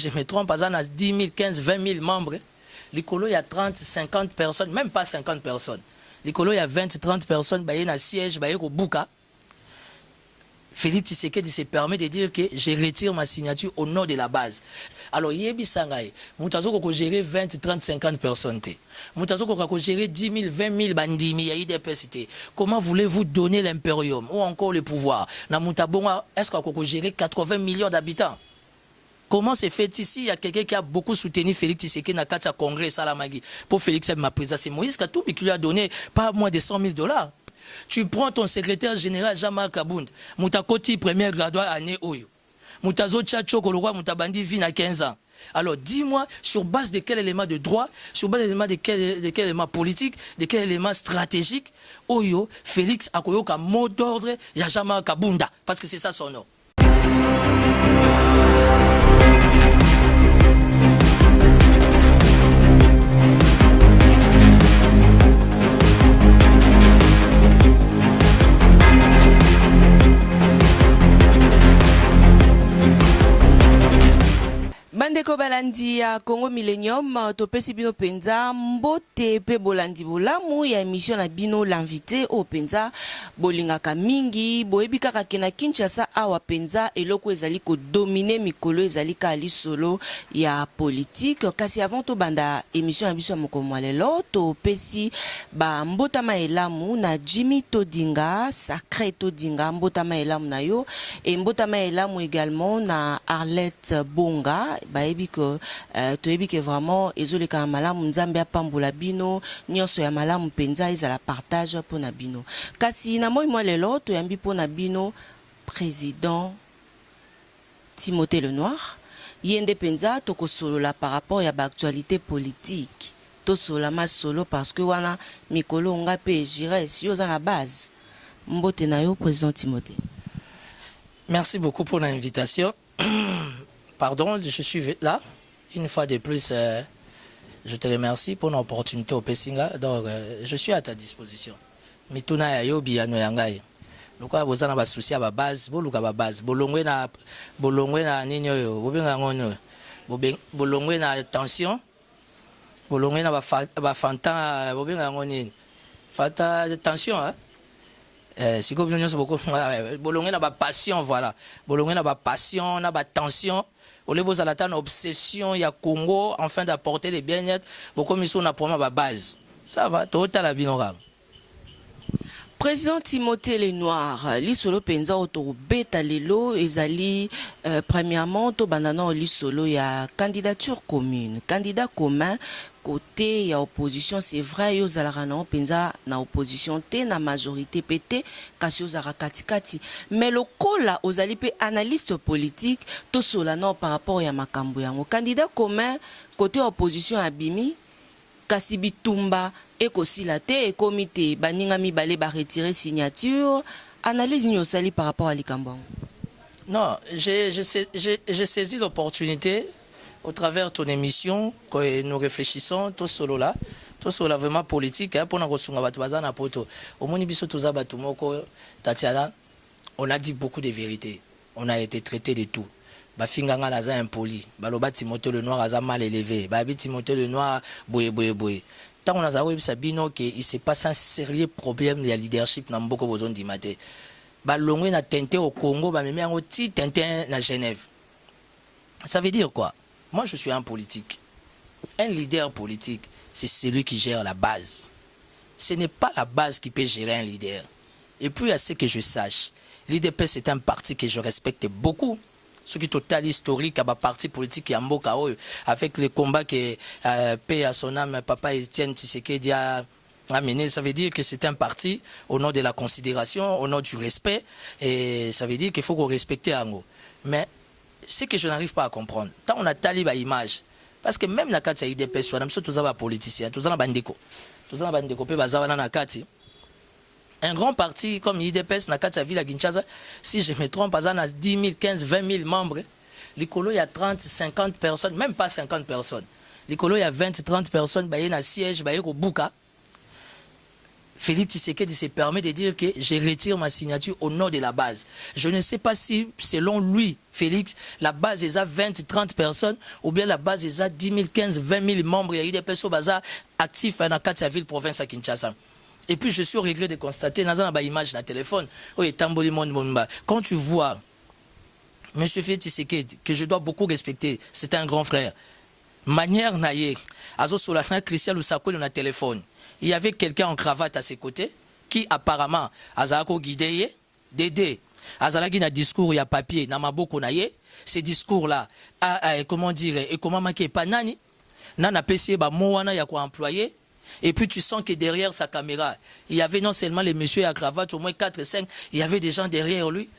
je me trompe, par exemple, à 10 000, 15, 20 000 membres. L'écolo, il y a 30, 50 personnes, même pas 50 personnes. L'écolo, il y a 20, 30 personnes, il y a un siège, il y a un bouka. Félix Tshisekedi se permet de dire que je retire ma signature au nom de la base. Alors, Yebi Sangaï, Moutazo ko gérer 20, 30, 50 personnes. Moutazo ko gérer 10 000, 20 000 bandimi, il y a IDPS. Comment voulez-vous donner l'impérium ou encore le pouvoir? Na Moutabonga, est-ce qu'on ko gérer 80 millions d'habitants? Comment c'est fait ici? Il y a quelqu'un qui a beaucoup soutenu Félix Tshisekedi dans le congrès Salamagui. Pour Félix, ma présidence, c'est Moïse Katumbi qui lui a donné pas moins de 100 000 $. Tu prends ton secrétaire général Jean-Marc Kabound, Moutakoti premier graduat année Oyo. Moutazo Tchatcho Kolokwa Moutabandi vit à 15 ans. Alors dis-moi, sur base de quel élément de droit, sur base de quel élément politique, de quel élément stratégique, Oyo, Félix Akoyoka mot d'ordre, il y a Jean-Marc Kabounda, parce que c'est ça son nom. Bandeko balandi ya Congo Millennium topesi bino penza mbote pe bolandi bolamu ya émission na bino l'invité au penza bolingaka mingi boyebi kaka kena Kinshasa awa penza eloko ezali ko dominer mikolo ezali ka lisolo ya politique kasi avant to banda émission ya biso moko lelo topesi ba mbotama elamu na Jimmy Todinga Sacré Todinga mbotama elamu na yo et mbotama elamu également na Arlette Bonga baebi que vraiment ezoleka malamu nzambe apambola bino nyonso ya malamu penza ezala partage pona bino kasi na moi lelo toyambi pona bino président Timothée Lenoir yende penza tokosolola par rapport ya actualité politique tosola masolo parce que wana mikolo nga pe jire si oza na base mbote na yo président Timothée. Merci beaucoup pour l'invitation. Pardon, je suis là. Une fois de plus, je te remercie pour l'opportunité au Pessinga. Donc, je suis à ta disposition. Mituna ya yobi ya noyangai. Luka bozana ba souci ba base, boluka ba base. Bolongwe na ninyo yo, bobenga ngono. Bolongwe na tension. Bolongwe na ba fantan, bobenga ngoni. Fata tension hein. Si vous avez bolongwe na ba passion voilà. Bolongwe na ba passion, na ba tension. Au lieu de une obsession, il y a Congo, afin d'apporter des bien-être, beaucoup de choses pour ma base. Ça va, tout à la binora. Président Timothée Lenoir, l'isolo penza auto beta lelo ezali premièrement to bandana l'isolo ya candidature commune, candidat commun côté ya opposition c'est vrai yo zalaka na penza na opposition te na majorité pété kasi yo zara katikati mais le kola ozali pe analyste politique to solana par rapport ya makambo yango candidat commun côté opposition abimi kasi bitumba ekosila te et comité baninga mibale ba retirer signature analyse ni osali par rapport à likambo. Non, j'ai saisi l'opportunité au travers de ton émission que nous réfléchissons tout solo là vraiment politique hein, pour nous resunga batu bazana poto au moni biso toza batu moko Tatiana on a dit beaucoup de vérités, on a été traité de tout. Bafinganga laza impoli baloba Timothée Lenoir aza mal élevé babi Timothée Lenoir boye tant on a zawe sabino que il se passe un sérieux problème de leadership na mboko bozon di maté balongwe na tenté au Congo ba meme yango ti tenté na Genève. Ça veut dire quoi? Moi je suis un politique. Un leader politique, c'est celui qui gère la base. Ce n'est pas la base qui peut gérer un leader. Et puis à ce que je sache, l'IDP c'est un parti que je respecte beaucoup. Ce qui est total historique à ma parti politique Yamboka avec les combats que paix à son âme papa Étienne Tshisekedi a mené, ça veut dire que c'est un parti au nom de la considération, au nom du respect, et ça veut dire qu'il faut qu'on respecte Ango. Mais ce que je n'arrive pas à comprendre, tant on a taliba image, parce que même la carte IDP, nous sommes tous des politiciens, tous des bandeko, un grand parti comme l'IDPS, na kati ville à Kinshasa, si je me trompe, il y a 10 000, 15, 20 000 membres. L'écolo, il y a 30, 50 personnes, même pas 50 personnes. L'écolo, il y a 20, 30 personnes, il y a un siège, il y a un bouka. Félix Tshisekedi se permet de dire que je retire ma signature au nom de la base. Je ne sais pas si, selon lui, Félix, la base est à 20, 30 personnes, ou bien la base est à 10 000, 15, 20 000 membres. Il y a des personnes actives dans la ville, province à Kinshasa. Et puis, je suis au regret de constater, dans une image dans le téléphone, quand tu vois M. Félix Tshisekedi, que je dois beaucoup respecter, c'est un grand frère, manière naïe, Azo Solachna, Christian Lusako, dans le téléphone. Il y avait quelqu'un en cravate à ses côtés qui apparemment Azako guidé, Dédé, Azalagi na discours, il y a papier, na maboko naye, ces discours-là, comment dire, et comment manquer pas nani, nana PC, ba moana ya quoi employé, et puis tu sens que derrière sa caméra, il y avait non seulement les messieurs à cravate, au moins 4, 5, il y avait des gens derrière lui,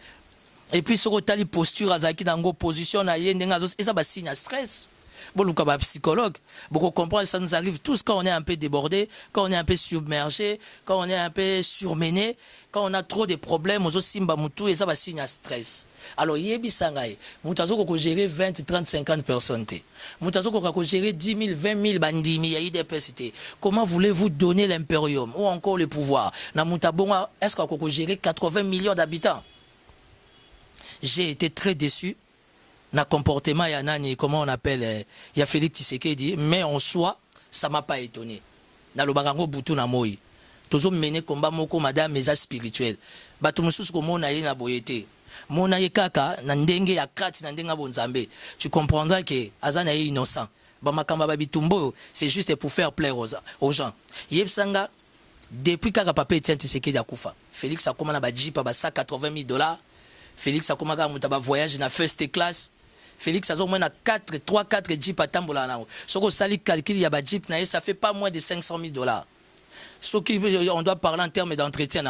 et puis sur tali posture, Azaki dango position naye, et ça va signe à stress. Bon, nous, comme psychologue, beaucoup comprendre, ça nous arrive tous quand on est un peu débordé, quand on est un peu submergé, quand on est un peu surmené, quand on a trop de problèmes, aux simba mutu et ça va signer à stress. Alors, yebi sangai, mutazo ko gérer 20, 30, 50 personnes. Mutazo ko gérer 10 000, 20 000 bandimi, il y a des personnes. Comment voulez-vous donner l'impérium ou encore le pouvoir? Na mutabonga, est-ce qu'on ko gérer 80 millions d'habitants? J'ai été très déçu. Na comportement ya nani, comment on appelle, ya Félix Tshisekedi, mais en soi, ça m'a pas étonné. Na lo barango butu na moi. Tozo mené combat moko madame meza spirituel. Bato mususu ko mona ye na boyete. Mona ye kaka na ndenge ya kati na ndenga bonzambe. Tu comprendras que azana est innocent. Ba makamba ba bitumbo, c'est juste pour faire plaisir aux gens. Yebsanga depuis kaka papa Etienne Tshisekedi akufa. Félix a commandé ba jeep ba $180 000. Félix a commandé un voyage na first class. Félix a au moins 3-4 jeeps à Tambola. Ce que ça calcule, il y a des jeeps, ça fait pas moins de $500 000. Ce qu'on doit parler en termes d'entretien.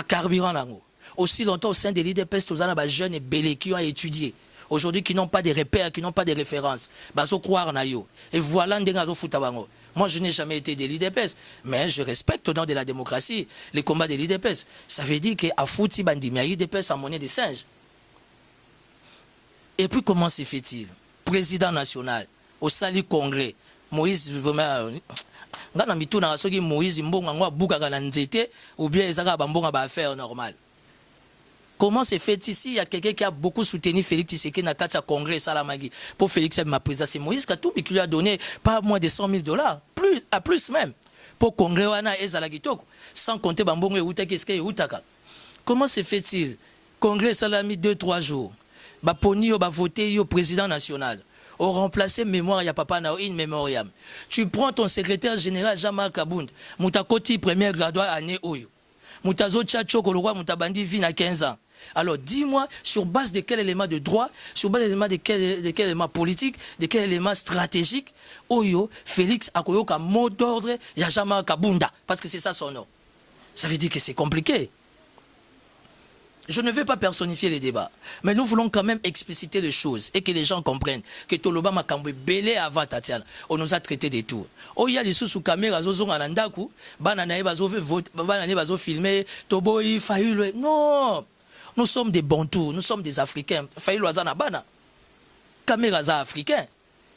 Carburant. Aussi longtemps au sein de l'IDPS, tous les jeunes et belés qui ont étudié. Aujourd'hui, qui n'ont pas de repères, qui n'ont pas de références. Croire na yo. Et voilà, moi, je n'ai jamais été de l'IDPS, mais je respecte au nom de la démocratie les combats de l'IDPS. Ça veut dire qu'à Fouti Bandimia, l'IDPS a monnaie des singes. Et puis comment se fait-il? Président national, au Sali Congrès, Moïse vraiment ngana mituna soki Moïse mbonga ngwa buka kana nzete ou bien ezaka bambonga ba affaire normal. Comment se fait ici? Il y a quelqu'un qui a beaucoup soutenu Félix Tshisekedi na kati ya Congrès Salamagi. Pour Félix ma président, c'est Moïse Katumbi qui lui a donné pas moins de $100 000, plus même. Pour Congrès wana ezalaki toko, sans compter bambonga utaki eske utaka. Comment se fait-il? Congrès Salami 2-3 jours. Baponi yo ba voté yo président national. Au remplacer mémoire ya papa na in memoriam. Tu prends ton secrétaire général Jean-Marc Kabound, mutakoti premier graduat année oyo. Mutazo tchacho kolokwa mutabandi vie na 15 ans. Alors dis-moi sur base de quel élément de droit, sur base de quel élément politique, de quel élément stratégique oyo Félix akoyoka mot d'ordre ya Jean-Marc Kabunda parce que c'est ça son nom. Ça veut dire que c'est compliqué. Je ne veux pas personnifier les débats, mais nous voulons quand même expliciter les choses et que les gens comprennent que Toloba Makambwe belé avant Tatiana. On nous a traité des tours. Oh, il y a des sous caméra, zozo anandaku, bananae bazo vote, bananae bazo filmer, Toboy, Fayulu. Non, nous sommes des Bantous, nous sommes des Africains. Fayulu azana bana. Caméra za africain.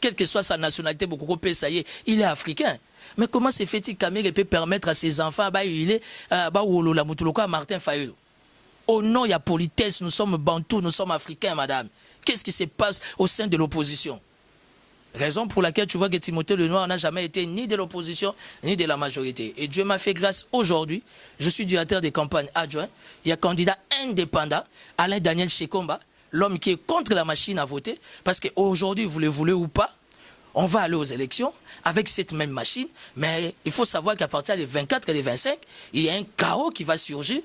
Quelle que soit sa nationalité, beaucoup de ça y est, il est africain. Mais comment se fait-il que Caméra peut permettre à ses enfants, il est, la Moutouloka, Martin Fayulu? Au nom, il y a politesse, nous sommes bantous, nous sommes africains, madame. Qu'est-ce qui se passe au sein de l'opposition? Raison pour laquelle tu vois que Timothée Lenoir n'a jamais été ni de l'opposition, ni de la majorité. Et Dieu m'a fait grâce aujourd'hui. Je suis directeur des campagnes adjoint. Il y a un candidat indépendant, Alain Daniel Chekomba, l'homme qui est contre la machine à voter. Parce qu'aujourd'hui, vous le voulez ou pas, on va aller aux élections avec cette même machine. Mais il faut savoir qu'à partir des 24 et des 25, il y a un chaos qui va surgir.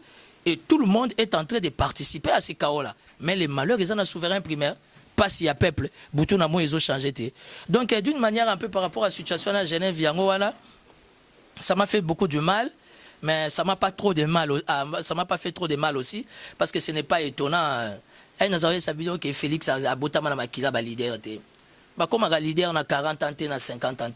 Et tout le monde est en train de participer à ces chaos-là. Mais les malheurs, ils ont un souverain primaire. Pas s'il y a peuple. Boutounamo, ils ont changé. Donc, d'une manière un peu par rapport à la situation à Genève, ça m'a fait beaucoup de mal. Mais ça m'a pas trop de mal. Ça m'a pas fait trop de mal aussi. Parce que ce n'est pas étonnant. Nous avons vidéo que Félix a botamana makila ba leader. Comme un leader na 40 ans, na 50 ans.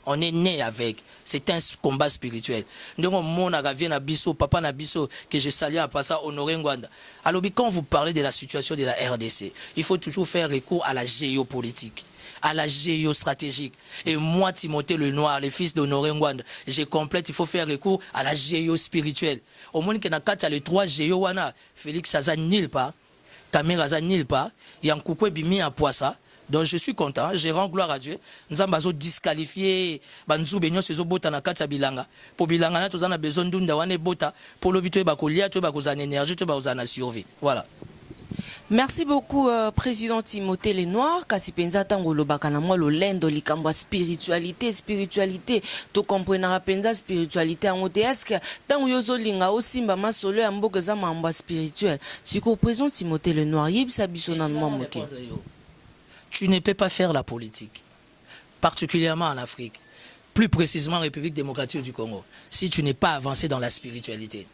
On est né avec. C'est un combat spirituel. Donc, mon agavien na biso, papa na biso, que je salue à passer Honoré Ngwanda. Alors, quand vous parlez de la situation de la RDC, il faut toujours faire recours à la géopolitique, à la géostratégique. Et moi, Timothée le Noir, le fils d'Honoré Ngwanda, je complète, il faut faire recours à la géospirituelle. Au moins, qu'il y a les 3 géo, Félix Aza nil pas, Kamera Aza nil pas, Yankoukou Bimi à Poissa. Donc je suis content, je rends gloire à Dieu. Nous avons disqualifié Banzou Benyo Sezo Bota na Kata Bilanga. Pour Bilanga, nous avons besoin d'un dawane Bota pour l'obité Bakolia, tu vas en énergie, tu vas en survie. Voilà. Merci beaucoup, Président Timothée Lenoir. Kasi penza tango lo bakana moi lo lendo likambwa spiritualité. To comprenera penza spiritualité en est-ce tango yozo linga osimba masolo ya mboka za mamba spirituel. Siko Président Timothée Lenoir yebisa biso na moke. Tu ne peux pas faire la politique, particulièrement en Afrique, plus précisément en République démocratique du Congo, si tu n'es pas avancé dans la spiritualité.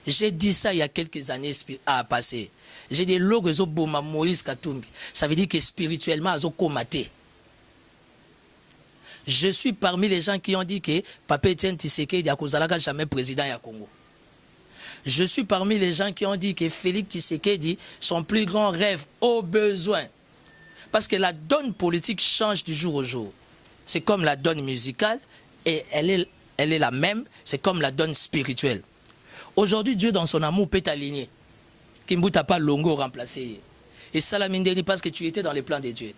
J'ai dit ça il y a quelques années à passer. J'ai dit l'orezo boma Moïse Katumbi. Ça veut dire que spirituellement, ils ont comaté. Je suis parmi les gens qui ont dit que Papa Etienne Tshisekedi n'a jamais président du Congo. Je suis parmi les gens qui ont dit que Félix Tshisekedi, son plus grand rêve au besoin. Parce que la donne politique change du jour au jour. C'est comme la donne musicale et elle est la même. C'est comme la donne spirituelle. Aujourd'hui, Dieu dans son amour peut t'aligner. Kimbuta pas longo remplacé. Et Salamindeni parce que tu étais dans les plans de Dieu.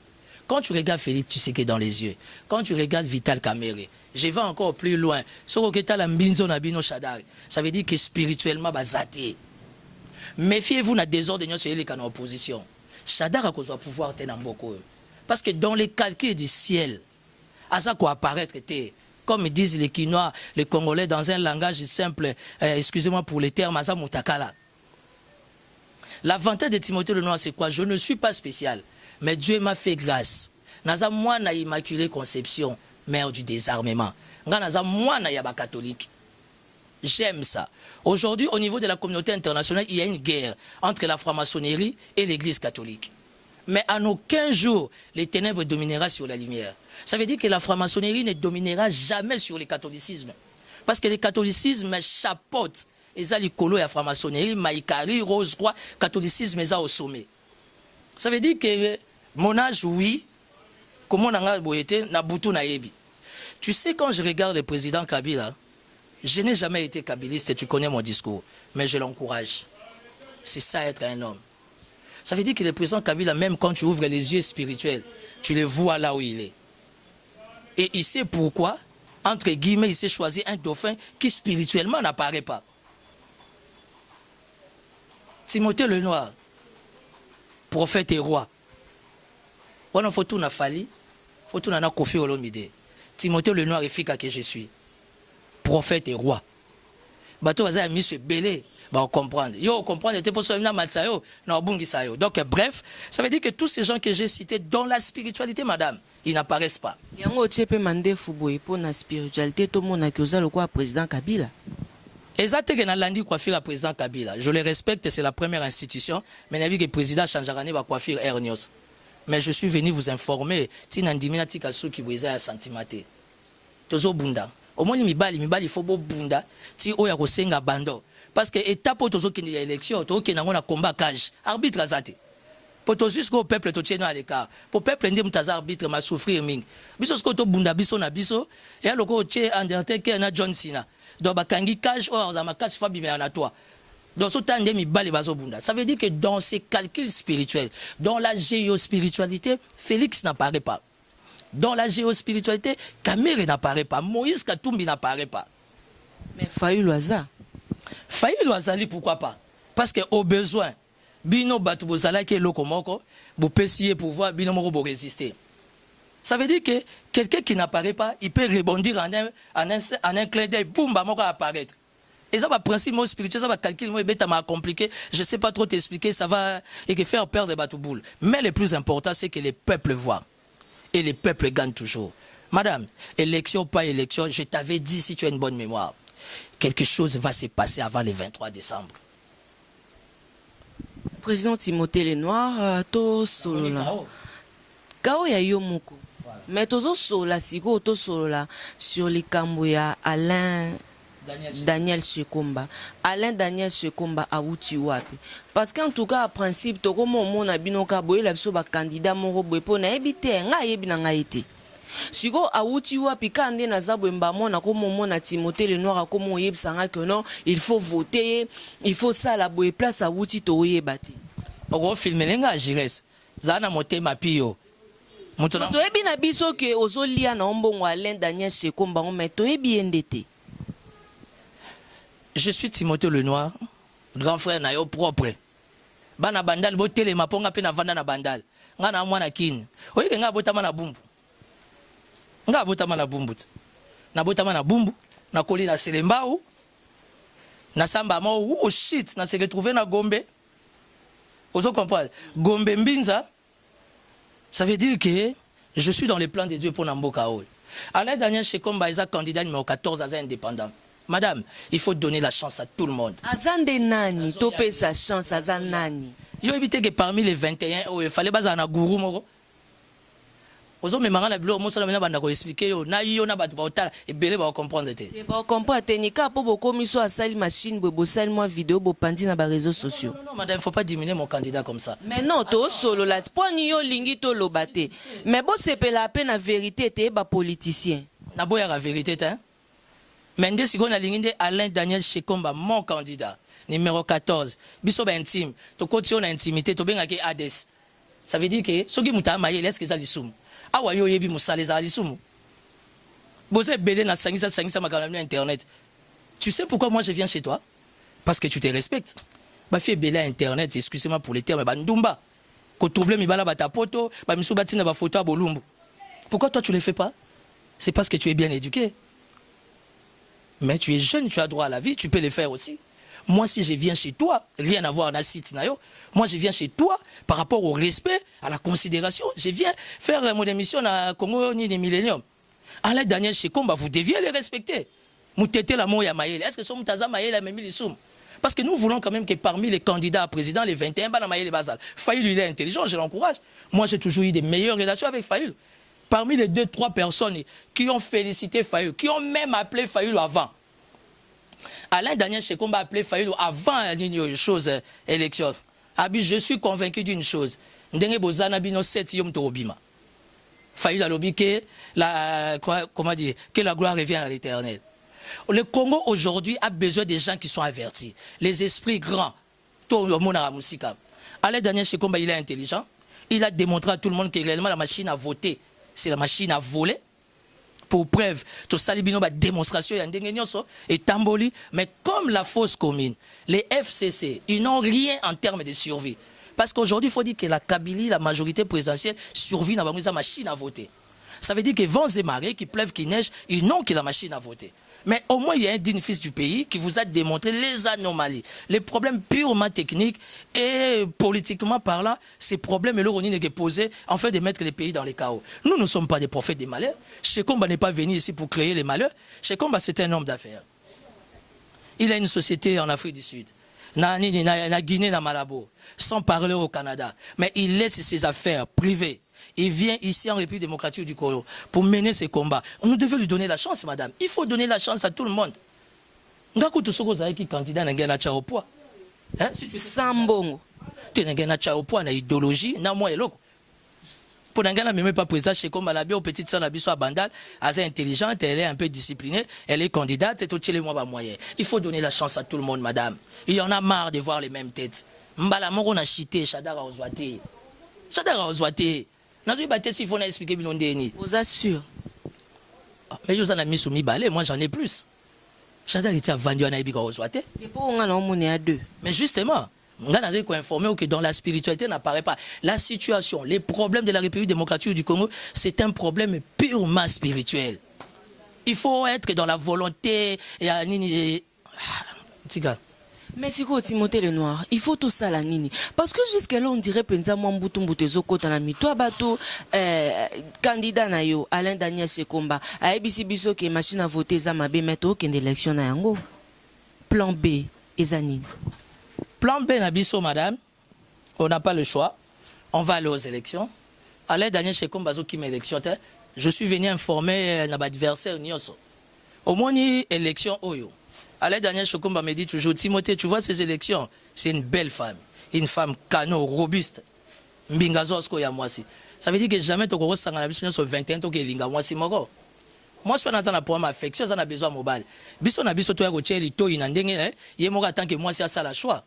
Quand tu regardes Félix, tu sais que dans les yeux. Quand tu regardes Vital Kamere, je vais encore plus loin. Ça veut dire que spirituellement, bazaté. Méfiez-vous na désordre sur les canaux opposition. Chadar a cause de pouvoir tenir beaucoup. Parce que dans les calculs du ciel, à ça quoi apparaître était, comme disent les Quinois, les Congolais dans un langage simple, excusez-moi pour les termes, Aza Mutakala. L'avantage de Timothée le Noir, c'est quoi? Je ne suis pas spécial, mais Dieu m'a fait grâce. Naza moi na Immaculée Conception, mère du désarmement. Naza moi na yaba catholique. J'aime ça. Aujourd'hui, au niveau de la communauté internationale, il y a une guerre entre la franc-maçonnerie et l'Église catholique. Mais en aucun jour, les ténèbres dominera sur la lumière. Ça veut dire que la franc-maçonnerie ne dominera jamais sur le catholicisme. Parce que le catholicisme chapeaute. Et ça, les colos et la franc-maçonnerie, Maïkari, Rose-Croix, catholicisme est au sommet. Ça veut dire que mon âge, oui, comment on a été, Nabutu Nayebi. Tu sais, quand je regarde le président Kabila, je n'ai jamais été kabyliste et tu connais mon discours, mais je l'encourage. C'est ça être un homme. Ça veut dire que le président Kabila, même quand tu ouvres les yeux spirituels, tu le vois là où il est. Et il sait pourquoi, entre guillemets, il s'est choisi un dauphin qui spirituellement n'apparaît pas. Timothée le Noir, prophète et roi. On a tout na Fali, faut tout na Kofi Olomide. Timothée le Noir est fika que je suis. Prophète et roi. Bato baza mis ce belé, on comprendre. Yo comprendre était pour ça na matsayo, na bungisayo. Donc bref, ça veut dire que tous ces gens que j'ai cités dans la spiritualité, madame, ils n'apparaissent pas. Yango tchepe mande fuboy pour la spiritualité tout monde qui osa le quoi président Kabila. Exactement, lundi coiffure à président Kabila. Je le respecte, c'est la première institution, mais n'a vu que le président Chanjarani va coiffure Ernios. Mais je suis venu vous informer, tinandimina tikasu ki bweza ya santimate. Tozo bunda. Au moins il faut beau bunda ti oya ko senga bando parce que étape tozo ki ni élection to ki nango na combat cage arbitre azate pour to jusqu'au peuple to tiena à l'écart pour peuple ndem taza arbitre ma souffrir ming biso sko to bunda biso na biso et aloko tie Undertaker na John Cena donc bakangi cage o za makasi fa bimé na toi donc so tande mi bali bazo bunda. Ça veut dire que dans ces calculs spirituels, dans la géospiritualité, Félix n'apparaît pas. Dans la géospiritualité, Kamere n'apparaît pas. Moïse Katumbi n'apparaît pas. Mais Fayulu Aza. Fayulu Azali, pourquoi pas? Parce qu'au besoin, Bino Batubozala qui est lokomoko, vous pessiez pouvoir, Bino Moro résister. Ça veut dire que quelqu'un qui n'apparaît pas, il peut rebondir en un clin d'œil, boum, bah, va apparaître. Et ça va principe spirituel, ça va calculer, moi, bête m'a compliqué, je ne sais pas trop t'expliquer, ça va et faire peur de Batouboul. Mais le plus important, c'est que les peuples voient. Et les peuples gagnent toujours. Madame, élection, pas élection, je t'avais dit, si tu as une bonne mémoire, quelque chose va se passer avant le 23 décembre. Président Timothée Lenoir, to solola. Kao ya yomoko. Mais tozo sola, sigo to solola sur les Kamboya Alain Daniel Shekomba. Alain Daniel Shekomba awuti wapi? Parce qu'en tout cas, à principe, to comme on a binoka boye la biso ba candidat moko boye po na ebite nga yebi na nga ete. Siko awuti wapi kande na zabwe mbamona comme mona Timothée le Noir comme on yebsanga que non, il faut voter, il faut ça la boye place awuti to yebate. Oko filmer nga Jires. Zana motema pio. To yebi na biso ke ozolia na ombongo Alain Daniel Shekomba mais to yebi endete. Je suis Timothée le Noir, grand frère na yo propre. Bana bandal bo tele maponga pe na vanda na bandal. Nga na mwana kin. Oye nga botama na bumbu. Nga botama na bumbu. Na botama na bumbu, na koli na selembao. Na samba mo oh shit, na se retrouver na Gombe. Ozo comprendre. Gombe Mbinza. Ça veut dire que je suis dans les plans de Dieu pour Namboka. Alain Daniel Shekomba est candidat numéro 14 à indépendant. Madame, il faut donner la chance à tout le monde. Azande nani, topé sa chance, azan nani. Il a évité que parmi les 21, il fallait pas un gourou moro. Ozo me marana bilo mo sala mena banda ko expliquer yo na yo na ba otala et belé ba comprendre te. Ba comprendre technique po bo komiso asali machine bo sali moi vidéo bo pandi na ba réseaux sociaux. Non madame, il faut pas diminuer mon candidat comme ça. Mais non, to solo la poni yo lingi to lobate. Mais bo sepela pe na vérité te ba politicien. Na boya la vérité hein. Mendes si na linginde Alain Daniel Shekomba mon candidat numéro 14. Biso ba intime, to kotio na intimité to benga ke Hades. Ça veut dire que soki muta maye laisse que ça lisum. Awa yo yebi musale za lisum. Bose belé na sangisa makana internet. Tu sais pourquoi moi je viens chez toi? Parce que tu te respectes. Ba fi belé internet, excusez-moi pour les termes, ba ndumba. Ko trouble mi bala bata poto, ba misu batina ba photo a bolumbu. Pourquoi toi tu le fais pas? C'est parce que tu es bien éduqué. Mais tu es jeune, tu as droit à la vie, tu peux le faire aussi. Moi, si je viens chez toi, rien à voir dans la site, moi je viens chez toi par rapport au respect, à la considération. Je viens faire mon émission à Congo ni des milléniums. Alain Daniel Shekomba, vous deviez les respecter. Moutete la moya maïle. Est-ce que son mutaza maïle a même mis les soum? Parce que nous voulons quand même que parmi les candidats à président, les 21, bana maïle basal. Faïl, il est intelligent, je l'encourage. Moi, j'ai toujours eu des meilleures relations avec Faïl. Parmi les 2-3 personnes qui ont félicité Faïl, qui ont même appelé Faïl avant. Alain Daniel Shekomba a appelé Faïl avant une chose, élection. Abi, je suis convaincu d'une chose. Ndenge bozana bino 7 yom torobima. Faïl a lobby que la, comment dire, que la gloire revient à l'Éternel. Le Congo aujourd'hui a besoin des gens qui sont avertis. Les esprits grands. Tout le monde a musika. Alain Daniel Shekomba, il est intelligent. Il a démontré à tout le monde que réellement la machine a voté. C'est la machine à voler. Pour preuve, tout ça, la démonstration, et Tamboli. Mais comme la fosse commune, les FCC, ils n'ont rien en termes de survie. Parce qu'aujourd'hui, il faut dire que la Kabylie, la majorité présidentielle, survit dans la machine à voter. Ça veut dire que vents et marées, qu'il pleuve, qu'il neige, ils n'ont que la machine à voter. Mais au moins, il y a un digne fils du pays qui vous a démontré les anomalies, les problèmes purement techniques et politiquement parlant, ces problèmes, on est posé en fait de mettre les pays dans les chaos. Nous ne sommes pas des prophètes des malheurs. Shekomba n'est pas venu ici pour créer les malheurs. Shekomba, c'est un homme d'affaires. Il a une société en Afrique du Sud. Na Guinée, na Malabo, sans parler au Canada. Mais il laisse ses affaires privées. Il vient ici en République démocratique du Congo pour mener ses combats. On devait lui donner la chance, madame. Il faut donner la chance à tout le monde. Ngaku Tosoko Zaïki candidat n'a gagné au poids. Si tu Sambongo. Tu n'as gagné au poids, na idéologie, na moi et l'autre. Pour n'en gagner même pas président chez comme la bien aux petites sœurs Nabiso à Bandal, elle est intelligente, elle est un peu disciplinée, elle est candidate, c'est tout les mois moyen. Il faut donner la chance à tout le monde, madame. Il y en a marre de voir les mêmes têtes. Mbala moro na chité, Chadara Ozwate. Chadara Ozwate. S'il faut expliquer, vous assure. Mais vous en avez mis sous mi balai, moi j'en ai plus. Chadar était vendu à Naïbika Ozwate. Mais justement, on a informé que dans la spiritualité n'apparaît pas. La situation, les problèmes de la République démocratique du Congo, c'est un problème purement spirituel. Il faut être dans la volonté. Mais c'est quoi Timothée le Noir? Il faut tout ça la nini. Parce que jusqu'à là on dirait penza mwambutu mbutezo kota na mitwa bato candidat na yo Alain Daniel Shekomba a ebisi biso ke machine à voter za mabe meto ke élection na yango. Plan B ezanini. Plan B na biso madame, on n'a pas le choix. On va aller aux élections. Alain Daniel Shekomba zo ki élection te. Je suis venu informer na adversaire nyonso. Au moins ni élection oyo. Alain Daniel Chokomba me dit toujours, Timothée, tu vois ces élections, c'est une belle femme. Une femme canon, robuste. Mbingazosko ya mwasi. Ça veut dire que jamais tu auras 21 ans que linga mwasi moko. Moi, je suis dans un programme affection, j'en ai besoin mobile. Biso na biso to ya goche lito inandenge, yé moka tant que moi c'est ça la choix.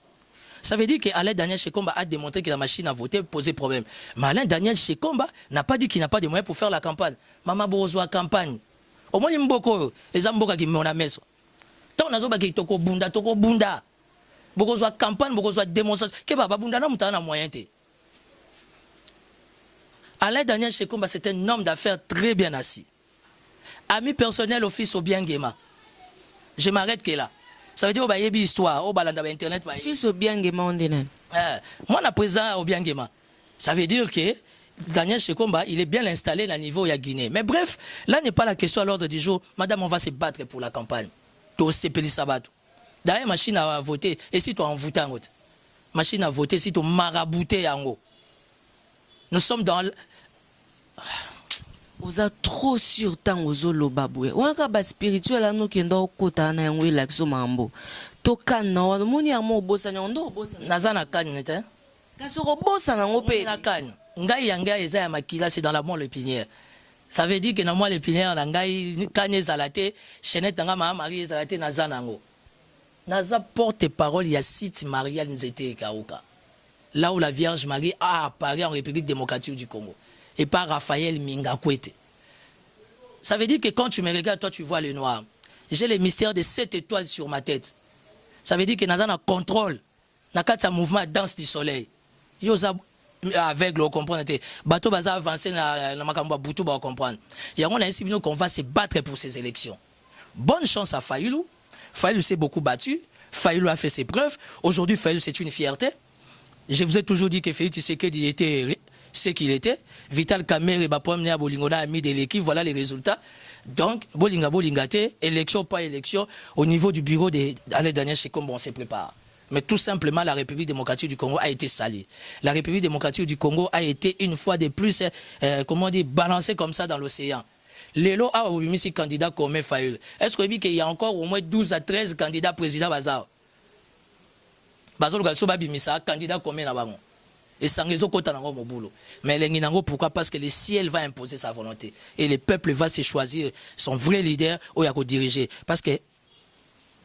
Ça veut dire que Alain Daniel Chekomba a démontré que la machine à voter posait problème. Mais Alain Daniel Chekomba n'a pas dit qu'il n'a pas de moyens pour faire la campagne. Maman Bozoa campagne. Au moins, il y a beaucoup de mboka qui m'ont ameso. Tant on a zoba qui toko bunda. Bozoa campagne, bozoa démonstration. Que baba bunda na mutana moyen te. Alain Daniel Chekomba, c'est un homme d'affaires très bien assis. Ami personnel, office au Biangema. Je m'arrête que là. Ça veut dire qu'il y a une histoire, au balanda internet. Office au Biangema, on dit. Moi, je suis présent au Biangema. Ça veut dire que Daniel Chekomba, il est bien installé à niveau de Guinée. Mais bref, là n'est pas la question à l'ordre du jour. Madame, on va se battre pour la campagne. Tu sais, d'ailleurs, machine à voter, et si tu en votes, machine à voter, si tu marabouté en haut. Nous sommes dans. Vous êtes trop sur temps aux olobaboué. On a pas spirituel à nous qui n'ont kota na ngwe l'action mambo. Toka na wa muni amo bosa nyondo bosa. Nazana kan nete. Kasoko bosa na ngope. Na kan. Ngai yanga eza ya makila c'est dans la moelle épinière. Ça veut dire que dans moelle épinière na ngai kanye zalate chenette nga ma Marie zalate nazana ngo. Naza porte-parole ya site Marial Nzete Kauka. Là où la Vierge Marie a apparu en République démocratique du Congo. Et par Raphaël Mingakwete. Ça veut dire que quand tu me regardes, toi tu vois le noir. J'ai les mystères de 7 étoiles sur ma tête. Ça veut dire que Nazana contrôle. Nakata mouvement danse du soleil. Yosa aveugle, on comprend. Bateau baza avancé na makambo butu ba comprendre. Et on a ainsi qu'on va se battre pour ces élections. Bonne chance à Fayoulou. Fayoulou s'est beaucoup battu. Fayoulou a fait ses preuves. Aujourd'hui, Fayoulou c'est une fierté. Je vous ai toujours dit que Félix Tshisekedi était ce qu'il était. Vital Kamerhe et Bapomne Bolingona a mis de l'équipe. Voilà les résultats. Donc, Bolingate, élection, pas élection, au niveau du bureau d'Alain Daniel Chekomba, on se prépare. Mais tout simplement, la République démocratique du Congo a été salie. La République démocratique du Congo a été une fois de plus, comment dire, balancée comme ça dans l'océan. Lélo a mis ses candidats comme Fayoulou. Est-ce qu'il y a encore au moins 12 à 13 candidats présidents Bazar? Bazar Galsoba Bimisa, candidat comme Nabango. Et sans réseau côté dans mon boulot. Mais les pourquoi? Parce que le ciel va imposer sa volonté. Et le peuple va se choisir son vrai leader où il y a qu'à diriger. Parce que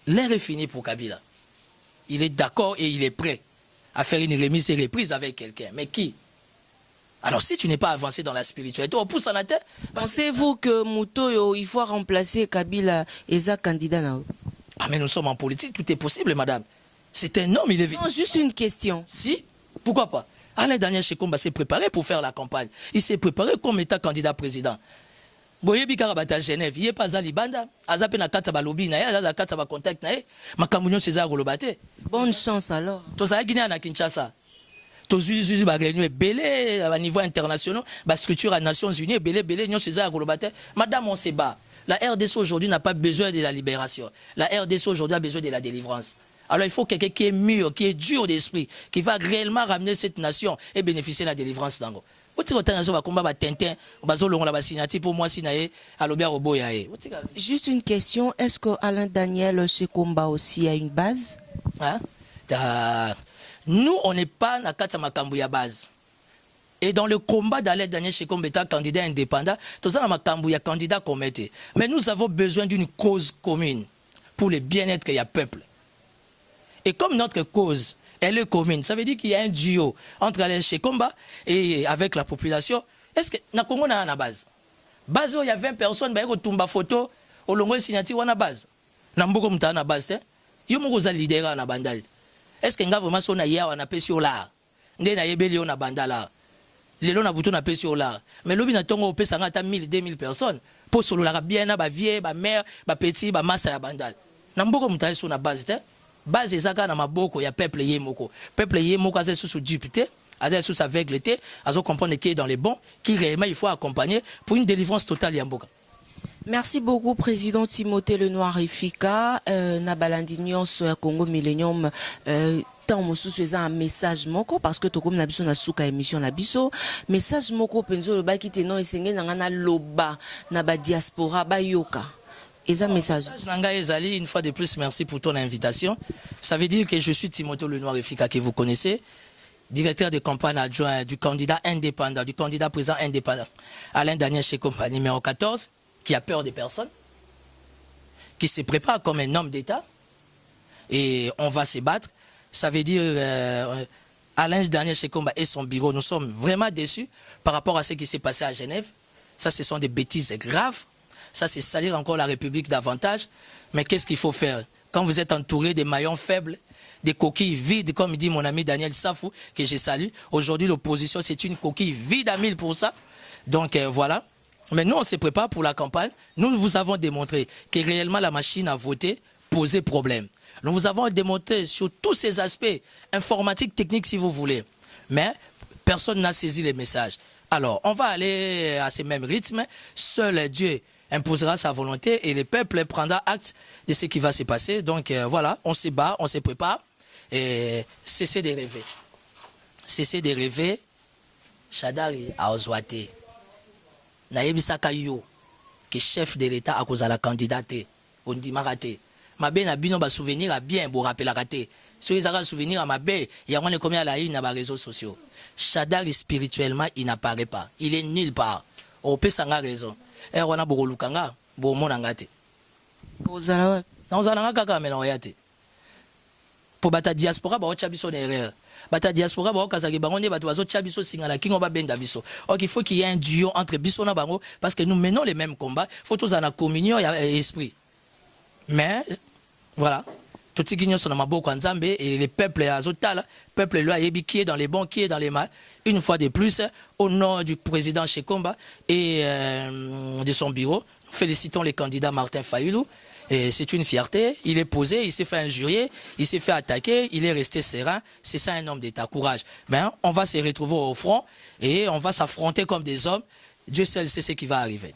l'heure est finie pour Kabila. Il est d'accord et il est prêt à faire une remise et reprise avec quelqu'un. Mais qui? Alors si tu n'es pas avancé dans la spiritualité, on pousse en la tête. Pensez-vous que Moutoyo, il faut remplacer Kabila et sa candidat là? Ah mais nous sommes en politique, tout est possible madame. C'est un homme, il est... Non, juste une question. Si, pourquoi pas? Alain Daniel Chekomba s'est préparé pour faire la campagne. Il s'est préparé comme état candidat président. Boyebi Karabata Genève, il n'est pas à Libanda. Azape na kata ba lobby na ya, na kata ba contact na ya. Makambounyo César Golobate. Bonne chance alors. To sa Guinée na Kinshasa. To zuzu ba réunion belé à niveau international, ba structure à Nations Unies belé nyo César Golobate. Madame on se bat. La RDC aujourd'hui n'a pas besoin de la libération. La RDC aujourd'hui a besoin de la délivrance. Alors il faut quelqu'un qui est mûr, qui est dur d'esprit, qui va réellement ramener cette nation et bénéficier de la délivrance d'Ango. Juste une question, est-ce que Alain Daniel Chekomba aussi a une base? Hein? Nous, on n'est pas dans la makambu ya base. Et dans le combat d'Alain Daniel Chekomba, candidat indépendant, tous les makambu ya candidat commetté. Mais nous avons besoin d'une cause commune pour le bien-être du peuple. Et comme notre cause, elle est commune, ça veut dire qu'il y a un duo entre Alain Chekomba et avec la population. Est-ce que na Congo na une base? Base où il y a 20 personnes, bah il tomba photo, au longo signature on a base. Na mboko mta na base te. Yo moko za leader na bandal. Est-ce que nga vraiment so na ya wana pesi ola? Nde na yebeli on na bandala. Lelo na buto na pesi ola. Mais lobi na tongo pesa ngata 1000 2000 personnes. Po solo la bien na ba vieux, ba mère, ba petit, ba master ya bandal. Na mboko mta so na base te. Base ezaka na maboko ya peuple yemoko. Peuple yemoko a sous député, a sous aveugleté, a comprendre qui est dans les bons, qui réellement il faut accompagner pour une délivrance totale yamboka. Merci beaucoup président Timothée Lenoir Efika na balandignon sur Congo Millennium tant mosusu eza un message moko parce que tokomi na biso na suka émission na biso message moko penzo lo ba ki te non esengeli na loba na ba diaspora ba yoka Et ça, message. Nanga Ezali, une fois de plus, merci pour ton invitation. Ça veut dire que je suis Timothée Lenoir Efika, que vous connaissez, directeur de campagne adjoint du candidat indépendant, du candidat président indépendant, Alain Daniel Shekomba, numéro 14, qui a peur des personnes, qui se prépare comme un homme d'État, et on va se battre. Ça veut dire, Alain Daniel Shekomba et son bureau, nous sommes vraiment déçus par rapport à ce qui s'est passé à Genève. Ça, ce sont des bêtises graves. Ça, c'est salir encore la République davantage. Mais qu'est-ce qu'il faut faire? Quand vous êtes entouré des maillons faibles, des coquilles vides, comme dit mon ami Daniel Safou, que je salue. Aujourd'hui, l'opposition, c'est une coquille vide à 1000%. Donc, voilà. Mais nous, on se prépare pour la campagne. Nous vous avons démontré que réellement la machine à voter posait problème. Nous vous avons démontré sur tous ces aspects informatiques, techniques, si vous voulez. Mais personne n'a saisi les messages. Alors, on va aller à ce même rythme. Seul Dieu imposera sa volonté et le peuple prendra acte de ce qui va se passer. Donc voilà, on se bat, on se prépare et cessez de rêver. Cessez de rêver. Shadari a ozwate. Naebisaka yo que chef de l'État a causé la candidate. On dit marate. Ma ben a bino ba souvenir a bien beau rappeler la raté. Si ils ont souvenir à ma baie, il y a moins de combien à la une dans les réseaux sociaux. Shadari spirituellement, il n'apparaît pas. Il est nulle part. On peut s'en raison. Et on a beaucoup de lukanga, beaucoup de ngate. Ozala kaka mena oyate. Pour bata diaspora ba ochabiso derrière. Bata diaspora ba okazaki bangonde batu bazo chabiso singala kingo ba benda biso. Donc il faut qu'il y ait un duo entre biso na bango parce que nous menons les mêmes combats. Faut tous en la communion et esprit. Mais voilà. Tout ce qui nous sommes maboko nzambe et le peuple azotala, peuple là qui est dans les bons, qui est dans les mal. Une fois de plus, au nom du président Shekomba et de son bureau, nous félicitons les candidats Martin Fayulu. C'est une fierté. Il est posé, il s'est fait injurier, il s'est fait attaquer, il est resté serein. C'est ça un homme d'État, courage. Mais on va se retrouver au front et on va s'affronter comme des hommes. Dieu seul sait ce qui va arriver.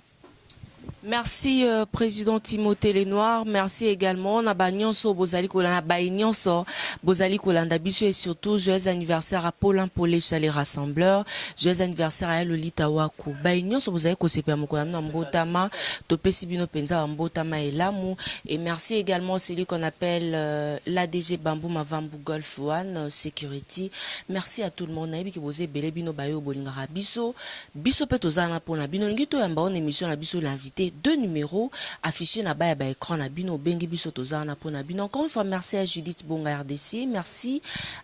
Merci président Timothée Lenoir, merci également na nyonso bozali kolanda nyonso bozali kolanda biso et surtout joyeux anniversaire à Paulin Polesha les rassembleurs, joyeux anniversaire à Lolita Waku. Nyonso bozali kosepa mokolanda na mbotama topesi bino penza mbotama elamu et merci également celui qu'on appelle l'ADG Bambou Mavambu Golf One Security. Merci à tout le monde nayebi ki boze bele bino bayo bolingara biso pe tozana pona bino ngito yamba on émission na biso l'invité. Deux numéros affichés na bas écran na bino bengi biso tozana pona bino. Encore une fois merci à Judith Bonga RDC, merci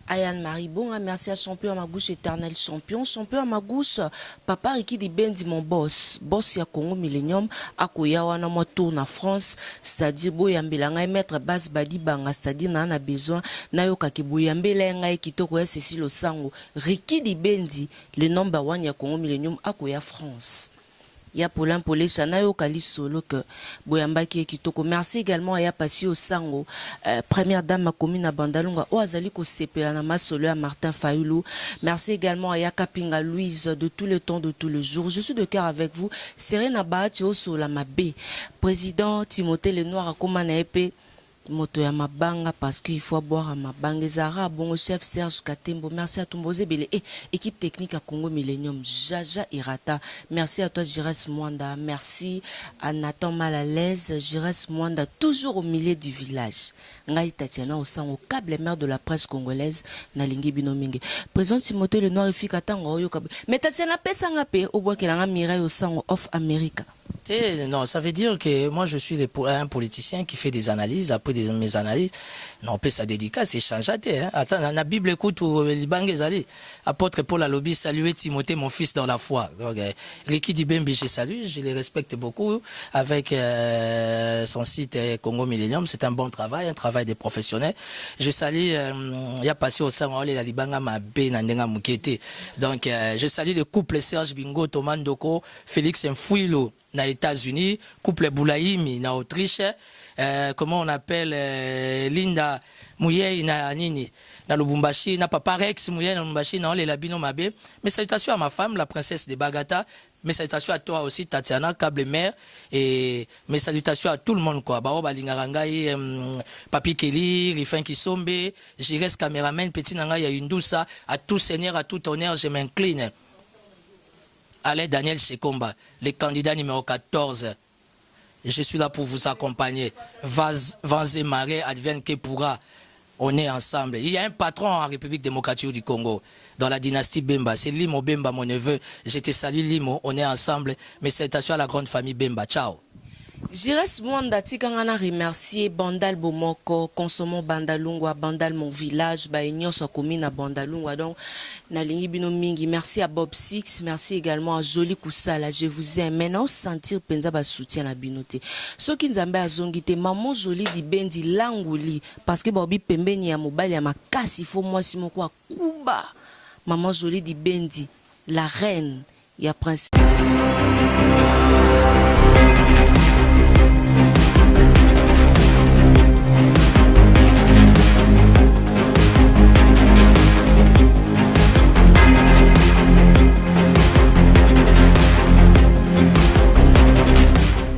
à Yann Marie Bonga, merci à Champion à ma gauche éternel champion à ma gauche papa Riki di Benzi mon boss ya Congo Millennium akoya wana mo tour na France, c'est-à-dire boyambela ngai maître base badi banga, c'est-à-dire na besoin na yoka ki boyambela ngai kitoko ya Cécile Osango Riki di Benzi le number 1 ya Congo Millennium akoya France. Ya Paulin Polesha na yo kali solo que boyambaki kitoko. Merci également à ya Pasi Osango première dame ma commune à Bandalunga o azali ko sepela na masolo à Martin Fayulu. Merci également à ya Kapinga Louise de tout le temps de tous les jours. Je suis de cœur avec vous. Serena Baati Osola Mabe. Président Timothée Lenoir akoma na epé moto ya mabanga parce qu'il faut boire à mabanga. Zara bon chef Serge Katembo, merci à Tumbose Bele et équipe technique à Congo Millennium Jaja Irata, merci à toi Jires Mwanda, merci à Nathan Malalaise, Jires Mwanda toujours au milieu du village. Ngai Tatiana au sang au câble mère de la presse congolaise na lingi binomingue. Président Timothée Lenoir efika tango yo kab. Mais Tatiana pesa ngape au bois kelanga Mireille au sang of America. Non, ça veut dire que moi je suis un politicien qui fait des analyses. Après mes analyses, non, on peut sa dédicace, c'est changeaté. Hein. Attends, dans la Bible, écoute, où les Zali, apôtre Paul a lobby, saluer Timothée, mon fils dans la foi. Donc, Riki Dibembe, je salue, je les respecte beaucoup. Avec son site Congo Millennium, c'est un bon travail, un travail des professionnels. Je salue, il y a passé au sein, la Libanga Mabé, Nandenga Mukete. Donc, je salue le couple Serge Bingo, Thomas Ndoko, Félix Mfouilo. Na États-Unis, couple Boulaïmi na Autriche, comment on appelle Linda Mouyei na Nini, na Lubumbashi, na Papa Rex Mouyei na Lubumbashi, na Ole Labino Mabe. Mes salutations à ma femme, la princesse de Bagata. Mes salutations à toi aussi, Tatiana, câble mère. Et mes salutations à tout le monde, quoi. Bao Balingarangai, Papi Kelly, Rifin Kisombe, Jires caméraman, Petit Nanga Yundousa, à tout seigneur, à tout honneur, je m'incline. Alain Daniel Shekomba, le candidat numéro 14. je suis là pour vous accompagner. Vents et marées, advienne que pourra. On est ensemble. Il y a un patron en République démocratique du Congo, dans la dynastie Bemba. C'est Limo Bemba, mon neveu. Je te salue, Limo. On est ensemble. Mais salutations à la grande famille Bemba. Ciao. Jires Mwanda tikangana remercier Bandal Bomoko, consommons Bandalungwa, Bandal mon village, Baignon sa commune à Bandalungwa. Donc, Nalingi Bino Mingi, merci à Bob Six, merci également à Jolie Koussala, je vous aime. Maintenant, sentir Penza ba soutien à Binote. Ce qui nous a zongité, maman Jolie di Bendi Langouli, parce que Bobby Pembeni ya mobile ya makasi, il faut moi si mon quoi, Kuba. Maman Jolie di Bendi, la reine, ya princesse.